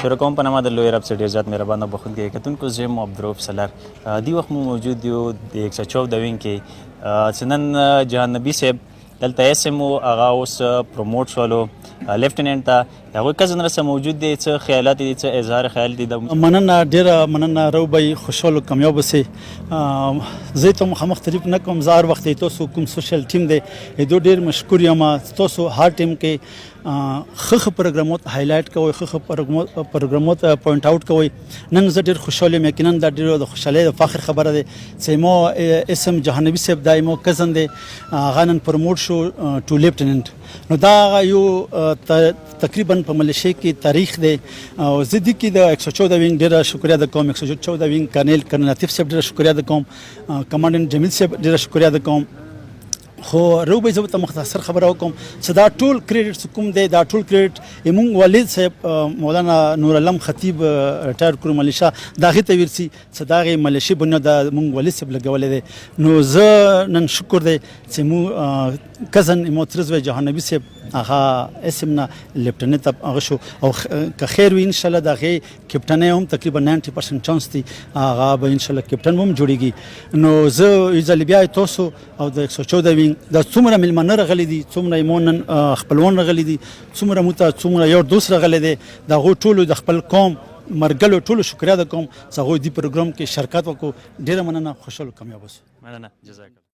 شروع کوم په نامه د لوی رب څخه ډېر زیات مهربان او بخښونکی کتونکو زه یم عبدالرؤف سالار. دې وخت مو موجود یو د 114 وینګ کې چې نن جهان نبي صاحب دلته ایس ام او هغه اوس پروموټ شولو لیفټیننټ ته د هغوی کزن رسه موجود دی. څه خیالات دي، څه اظهار خیال دي؟ مننه، ډېره مننه روبی، خوشحال او کامیاب اوسئ. زه ته مخامخ تعریف نه کوم، زه هر وخت تاسو کوم سوشل ټیم دی دو ډېر مشکور یم. تاسو هر ټیم کې ښه پروګرامات هایلایټ کوئ، ښه پروګرامات پوینټ آوټ کوئ. نن زه ډېر خوشحال یم. یقینا دا ډېره د خوشحالۍ د فخر خبره ده چې مو اسم جهان نبي صاحب دا مو کزن دی، هغه نن پروموټ شو ټو لیفټیننټ. نو دا یو تقریبا په ملیشیا کې تاریخ دی. او زه دې کې د 114 وینګ ډېره شکریه ادا کوم. 114 وینګ کرنل لطیف صاحب ډېره شکریه ادا کوم. کمانډنټ جمیل صاحب ډېره شکریه ادا کوم. خو روبی زه ته مختصر خبره وکم چې دا ټول کریډټ کوم دی، دا ټول کریډټ زموږ والد صاحب مولانا نور علم خطیب ریټایر کړو ملیشیا، د هغې ته ورسي چې د هغې ملیشي بنیاد د موږ والد صاحب لګولی دی. نو زه نن شکر دی چې موږ کزن محترم جهان نبي صاحب هغه اسم نه لیفټیننټ ته هغه شو. او که خیر وي انشاءالله د هغې کپټنۍ هم تقریبا 90% چانس دی هغه به انشاءالله کپټن هم جوړېږي. نو زه یو ځل بیا تاسو او د 114 وینګ دا څومره میلمانه راغلي دي، څومره مو نن خپلوان راغلي دي، څومره مو ته څومره یو دوست راغلی دی، د هغوی ټولو د خپل قوم مرګلو ټولو شکریه ادا کوم چې هغوی دې پروګرام کې شرکت وکړو. ډېره مننه، خوشحال او کامیاب اوسئ. مننه، جزاک الله.